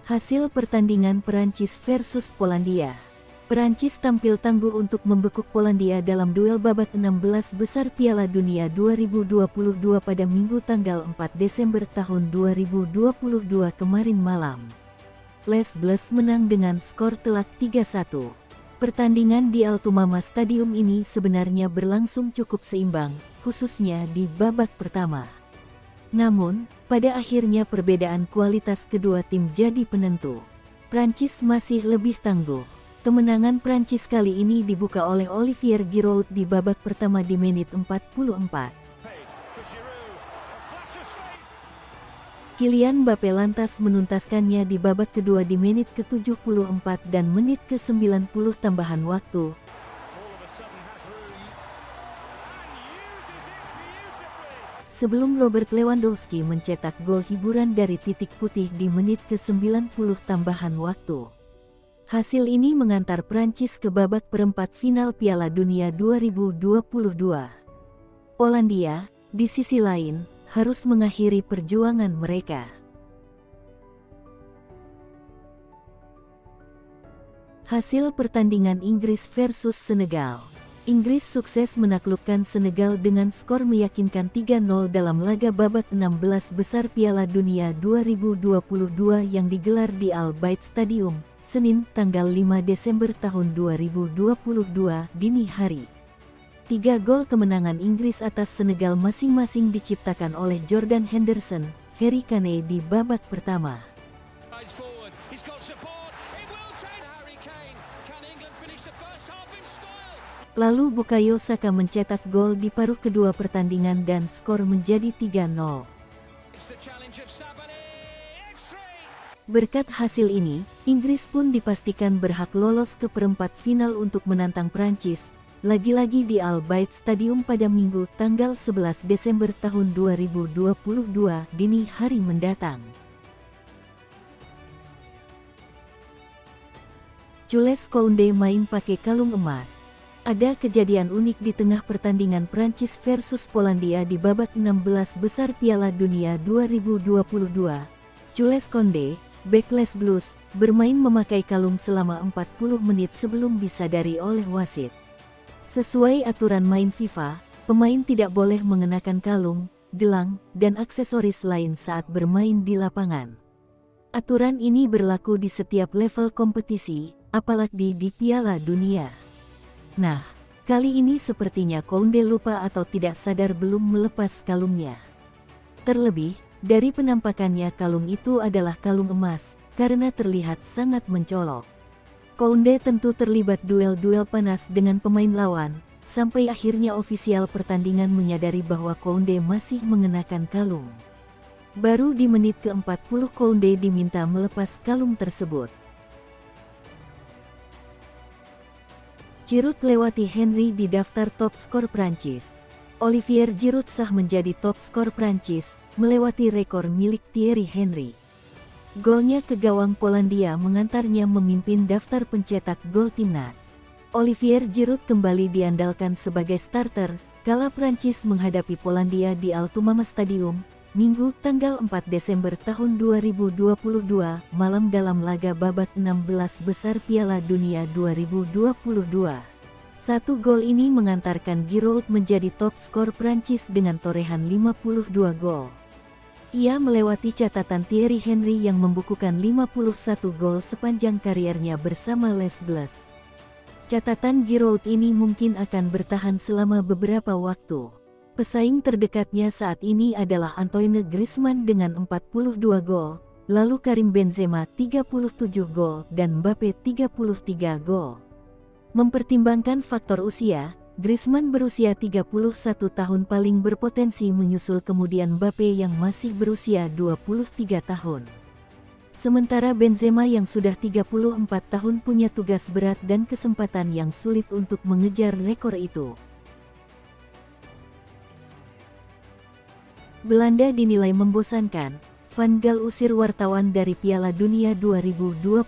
Hasil pertandingan Perancis versus Polandia. Perancis tampil tangguh untuk membekuk Polandia dalam duel babak 16 besar Piala Dunia 2022 pada Minggu tanggal 4 Desember tahun 2022 kemarin malam. Les Bleus menang dengan skor telak 3-1. Pertandingan di Altumama Stadium ini sebenarnya berlangsung cukup seimbang, khususnya di babak pertama. Namun, pada akhirnya perbedaan kualitas kedua tim jadi penentu. Prancis masih lebih tangguh. Kemenangan Prancis kali ini dibuka oleh Olivier Giroud di babak pertama di menit 44. Kylian Mbappé lantas menuntaskannya di babak kedua di menit ke-74 dan menit ke-90 tambahan waktu. Sebelum Robert Lewandowski mencetak gol hiburan dari titik putih di menit ke-90 tambahan waktu. Hasil ini mengantar Prancis ke babak perempat final Piala Dunia 2022. Polandia, di sisi lain, harus mengakhiri perjuangan mereka. Hasil pertandingan Inggris versus Senegal. Inggris sukses menaklukkan Senegal dengan skor meyakinkan 3-0 dalam laga babak 16 besar Piala Dunia 2022 yang digelar di Al Bayt Stadium, Senin, tanggal 5 Desember tahun 2022 dini hari. 3 gol kemenangan Inggris atas Senegal masing-masing diciptakan oleh Jordan Henderson, Harry Kane di babak pertama. Lalu Bukayo Saka mencetak gol di paruh kedua pertandingan dan skor menjadi 3-0. Berkat hasil ini, Inggris pun dipastikan berhak lolos ke perempat final untuk menantang Prancis, lagi-lagi di Al Bayt Stadium pada Minggu tanggal 11 Desember tahun 2022 dini hari mendatang. Jules Koundé main pakai kalung emas. Ada kejadian unik di tengah pertandingan Prancis versus Polandia di babak 16 besar Piala Dunia 2022. Jules Koundé, bek Les Bleus, bermain memakai kalung selama 40 menit sebelum disadari oleh wasit. Sesuai aturan main FIFA, pemain tidak boleh mengenakan kalung, gelang, dan aksesoris lain saat bermain di lapangan. Aturan ini berlaku di setiap level kompetisi, apalagi di Piala Dunia. Nah, kali ini sepertinya Koundé lupa atau tidak sadar belum melepas kalungnya. Terlebih, dari penampakannya kalung itu adalah kalung emas, karena terlihat sangat mencolok. Koundé tentu terlibat duel-duel panas dengan pemain lawan, sampai akhirnya ofisial pertandingan menyadari bahwa Koundé masih mengenakan kalung. Baru di menit ke-40 Koundé diminta melepas kalung tersebut. Giroud lewati Henry di daftar top skor Prancis. Olivier Giroud sah menjadi top skor Prancis, melewati rekor milik Thierry Henry. Golnya ke gawang Polandia mengantarnya memimpin daftar pencetak gol timnas. Olivier Giroud kembali diandalkan sebagai starter, kala Prancis menghadapi Polandia di Altumama Stadium, Minggu tanggal 4 Desember tahun 2022 malam dalam laga babak 16 besar Piala Dunia 2022. 1 gol ini mengantarkan Giroud menjadi top skor Prancis dengan torehan 52 gol. Ia melewati catatan Thierry Henry yang membukukan 51 gol sepanjang kariernya bersama Les Bleus. Catatan Giroud ini mungkin akan bertahan selama beberapa waktu. Pesaing terdekatnya saat ini adalah Antoine Griezmann dengan 42 gol, lalu Karim Benzema 37 gol dan Mbappé 33 gol. Mempertimbangkan faktor usia, Griezmann berusia 31 tahun paling berpotensi menyusul kemudian Mbappé yang masih berusia 23 tahun. Sementara Benzema yang sudah 34 tahun punya tugas berat dan kesempatan yang sulit untuk mengejar rekor itu. Belanda dinilai membosankan, Van Gaal usir wartawan dari Piala Dunia 2022.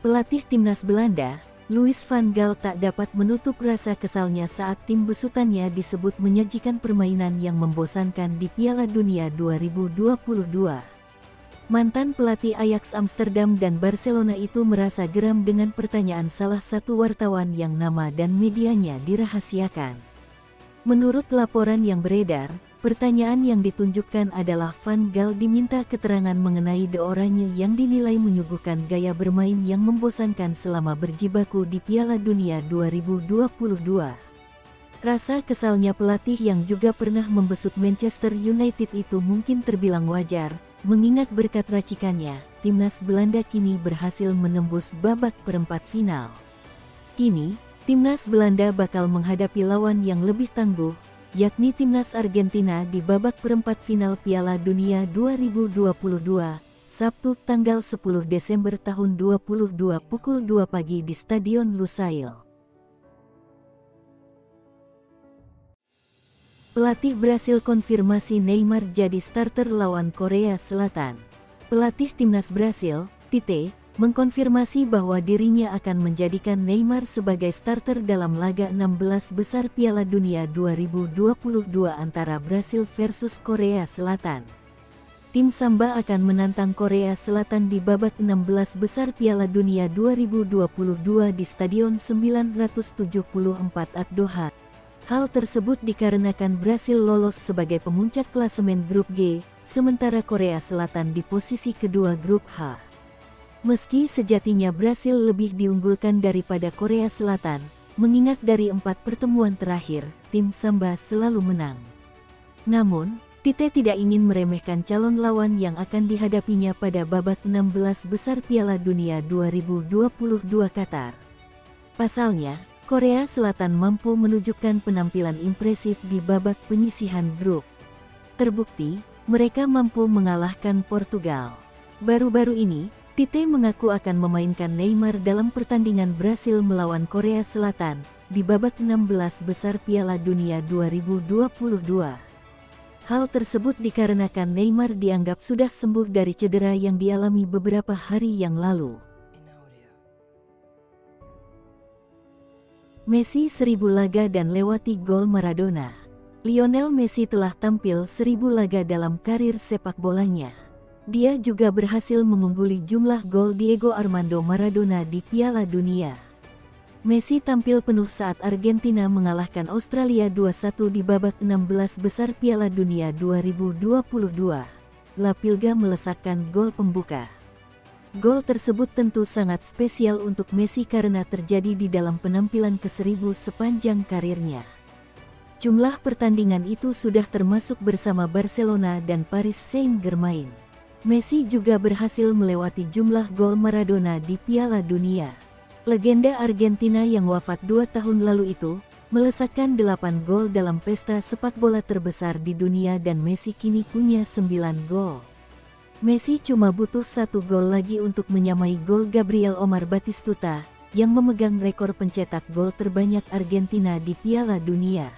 Pelatih timnas Belanda, Louis van Gaal tak dapat menutup rasa kesalnya saat tim besutannya disebut menyajikan permainan yang membosankan di Piala Dunia 2022. Mantan pelatih Ajax Amsterdam dan Barcelona itu merasa geram dengan pertanyaan salah satu wartawan yang nama dan medianya dirahasiakan. Menurut laporan yang beredar, pertanyaan yang ditunjukkan adalah Van Gaal diminta keterangan mengenai De Oranje yang dinilai menyuguhkan gaya bermain yang membosankan selama berjibaku di Piala Dunia 2022. Rasa kesalnya pelatih yang juga pernah membesut Manchester United itu mungkin terbilang wajar, mengingat berkat racikannya, timnas Belanda kini berhasil menembus babak perempat final. Kini, timnas Belanda bakal menghadapi lawan yang lebih tangguh, yakni timnas Argentina di babak perempat final Piala Dunia 2022, Sabtu tanggal 10 Desember tahun 2022 pukul 2 pagi di Stadion Lusail. Pelatih Brasil konfirmasi Neymar jadi starter lawan Korea Selatan. Pelatih timnas Brasil, Tite, mengkonfirmasi bahwa dirinya akan menjadikan Neymar sebagai starter dalam laga 16 besar Piala Dunia 2022 antara Brasil versus Korea Selatan. Tim Samba akan menantang Korea Selatan di babak 16 besar Piala Dunia 2022 di Stadion 974 Doha. Hal tersebut dikarenakan Brasil lolos sebagai pemuncak klasemen grup G, sementara Korea Selatan di posisi kedua grup H. Meski sejatinya Brasil lebih diunggulkan daripada Korea Selatan, mengingat dari 4 pertemuan terakhir, tim Samba selalu menang. Namun, Tite tidak ingin meremehkan calon lawan yang akan dihadapinya pada babak 16 besar Piala Dunia 2022 Qatar. Pasalnya, Korea Selatan mampu menunjukkan penampilan impresif di babak penyisihan grup. Terbukti, mereka mampu mengalahkan Portugal. Baru-baru ini, Tite mengaku akan memainkan Neymar dalam pertandingan Brasil melawan Korea Selatan di babak 16 besar Piala Dunia 2022. Hal tersebut dikarenakan Neymar dianggap sudah sembuh dari cedera yang dialami beberapa hari yang lalu. Messi 1000 laga dan lewati gol Maradona. Lionel Messi telah tampil 1000 laga dalam karir sepak bolanya. Dia juga berhasil mengungguli jumlah gol Diego Armando Maradona di Piala Dunia. Messi tampil penuh saat Argentina mengalahkan Australia 2-1 di babak 16 besar Piala Dunia 2022. La Pilga melesakkan gol pembuka. Gol tersebut tentu sangat spesial untuk Messi karena terjadi di dalam penampilan ke-1000 sepanjang karirnya. Jumlah pertandingan itu sudah termasuk bersama Barcelona dan Paris Saint-Germain. Messi juga berhasil melewati jumlah gol Maradona di Piala Dunia. Legenda Argentina yang wafat 2 tahun lalu itu, melesakkan 8 gol dalam pesta sepak bola terbesar di dunia dan Messi kini punya 9 gol. Messi cuma butuh 1 gol lagi untuk menyamai gol Gabriel Omar Batistuta, yang memegang rekor pencetak gol terbanyak Argentina di Piala Dunia.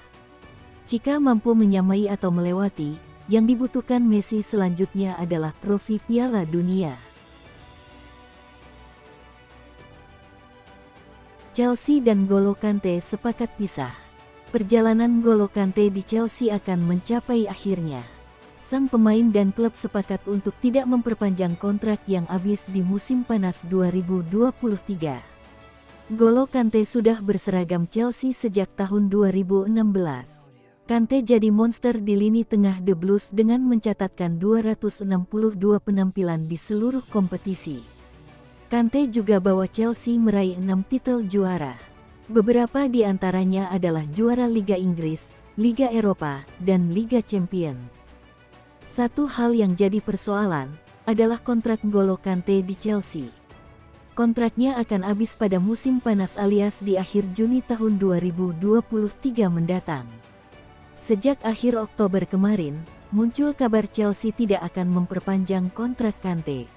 Jika mampu menyamai atau melewati, yang dibutuhkan Messi selanjutnya adalah trofi Piala Dunia. Chelsea dan N'Golo Kante sepakat pisah. Perjalanan N'Golo Kante di Chelsea akan mencapai akhirnya. Sang pemain dan klub sepakat untuk tidak memperpanjang kontrak yang habis di musim panas 2023. N'Golo Kante sudah berseragam Chelsea sejak tahun 2016. Kante jadi monster di lini tengah The Blues dengan mencatatkan 262 penampilan di seluruh kompetisi. Kante juga bawa Chelsea meraih 6 titel juara. Beberapa di antaranya adalah juara Liga Inggris, Liga Eropa, dan Liga Champions. Satu hal yang jadi persoalan adalah kontrak N'Golo Kante di Chelsea. Kontraknya akan habis pada musim panas alias di akhir Juni tahun 2023 mendatang. Sejak akhir Oktober kemarin, muncul kabar Chelsea tidak akan memperpanjang kontrak Kante.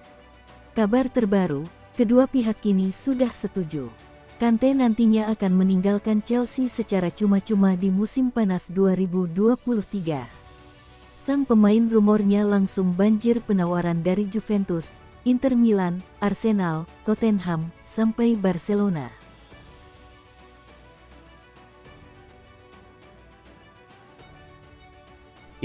Kabar terbaru, kedua pihak kini sudah setuju. Kante nantinya akan meninggalkan Chelsea secara cuma-cuma di musim panas 2023. Sang pemain rumornya langsung banjir penawaran dari Juventus, Inter Milan, Arsenal, Tottenham, sampai Barcelona.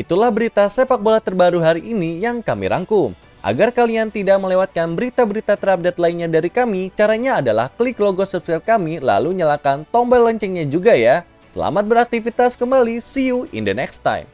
Itulah berita sepak bola terbaru hari ini yang kami rangkum. Agar kalian tidak melewatkan berita-berita terupdate lainnya dari kami, caranya adalah klik logo subscribe kami lalu nyalakan tombol loncengnya juga ya. Selamat beraktivitas kembali, see you in the next time.